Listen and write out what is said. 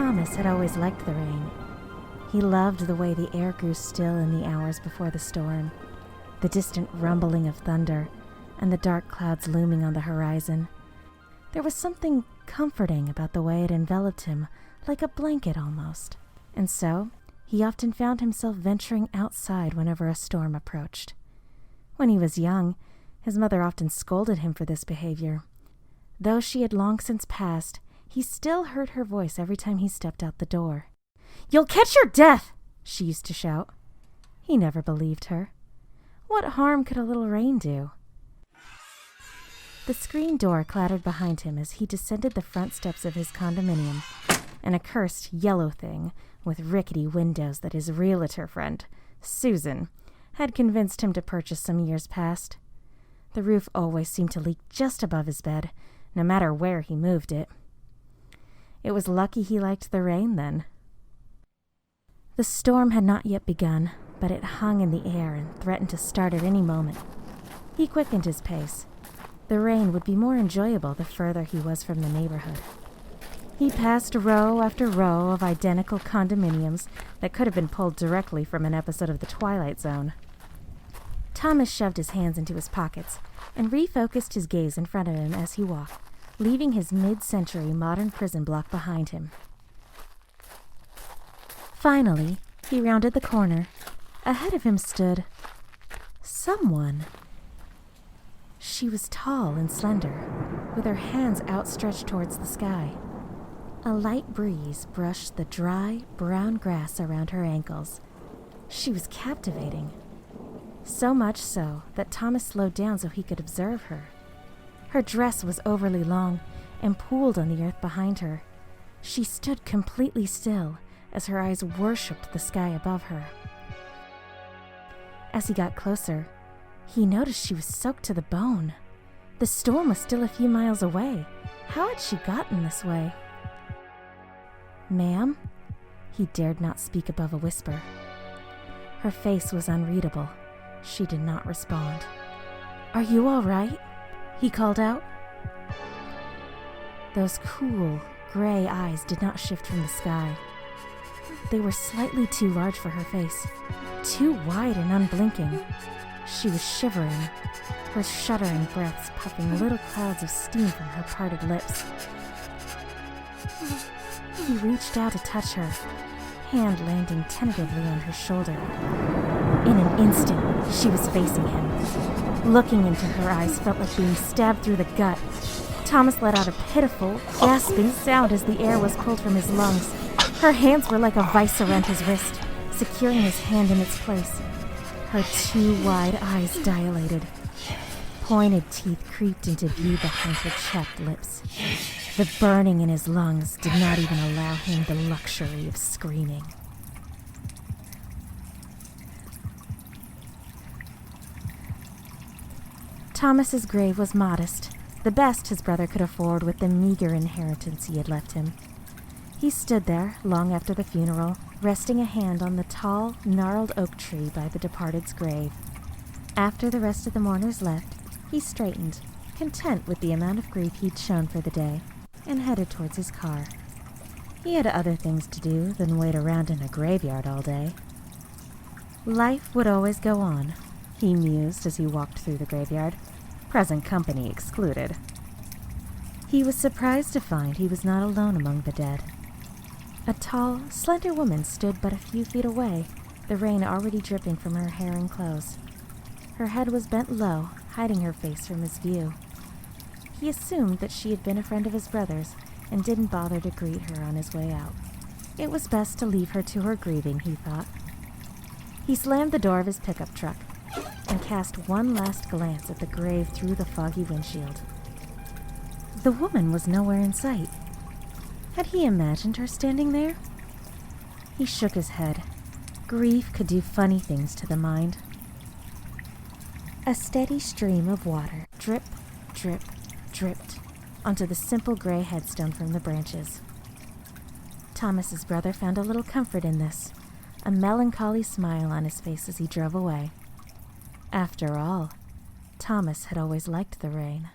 Thomas had always liked the rain. He loved the way the air grew still in the hours before the storm, the distant rumbling of thunder, and the dark clouds looming on the horizon. There was something comforting about the way it enveloped him, like a blanket almost. And so, he often found himself venturing outside whenever a storm approached. When he was young, his mother often scolded him for this behavior. Though she had long since passed, he still heard her voice every time he stepped out the door. "You'll catch your death!" she used to shout. He never believed her. What harm could a little rain do? The screen door clattered behind him as he descended the front steps of his condominium, an accursed yellow thing with rickety windows that his realtor friend, Susan, had convinced him to purchase some years past. The roof always seemed to leak just above his bed, no matter where he moved it. It was lucky he liked the rain, then. The storm had not yet begun, but it hung in the air and threatened to start at any moment. He quickened his pace. The rain would be more enjoyable the further he was from the neighborhood. He passed row after row of identical condominiums that could have been pulled directly from an episode of The Twilight Zone. Thomas shoved his hands into his pockets and refocused his gaze in front of him as he walked, leaving his mid-century modern prison block behind him. Finally, he rounded the corner. Ahead of him stood someone. She was tall and slender, with her hands outstretched towards the sky. A light breeze brushed the dry, brown grass around her ankles. She was captivating. So much so that Thomas slowed down so he could observe her. Her dress was overly long and pooled on the earth behind her. She stood completely still as her eyes worshipped the sky above her. As he got closer, he noticed she was soaked to the bone. The storm was still a few miles away. How had she gotten this way? "Ma'am?" He dared not speak above a whisper. Her face was unreadable. She did not respond. "Are you all right?" he called out. Those cool, gray eyes did not shift from the sky. They were slightly too large for her face, too wide and unblinking. She was shivering, her shuddering breaths puffing little clouds of steam from her parted lips. He reached out to touch her, hand landing tentatively on her shoulder. In an instant, she was facing him. Looking into her eyes felt like being stabbed through the gut. Thomas let out a pitiful, gasping sound as the air was pulled from his lungs. Her hands were like a vice around his wrist, securing his hand in its place. Her two wide eyes dilated. Pointed teeth creeped into view behind her chapped lips. The burning in his lungs did not even allow him the luxury of screaming. Thomas's grave was modest, the best his brother could afford with the meager inheritance he had left him. He stood there, long after the funeral, resting a hand on the tall, gnarled oak tree by the departed's grave. After the rest of the mourners left, he straightened, content with the amount of grief he'd shown for the day, and headed towards his car. He had other things to do than wait around in a graveyard all day. Life would always go on, he mused as he walked through the graveyard, present company excluded. He was surprised to find he was not alone among the dead. A tall, slender woman stood but a few feet away, the rain already dripping from her hair and clothes. Her head was bent low, hiding her face from his view. He assumed that she had been a friend of his brother's and didn't bother to greet her on his way out. It was best to leave her to her grieving, he thought. He slammed the door of his pickup truck and cast one last glance at the grave through the foggy windshield. The woman was nowhere in sight. Had he imagined her standing there? He shook his head. Grief could do funny things to the mind. A steady stream of water drip, drip, dripped onto the simple gray headstone from the branches. Thomas's brother found a little comfort in this, a melancholy smile on his face as he drove away. After all, Thomas had always liked the rain.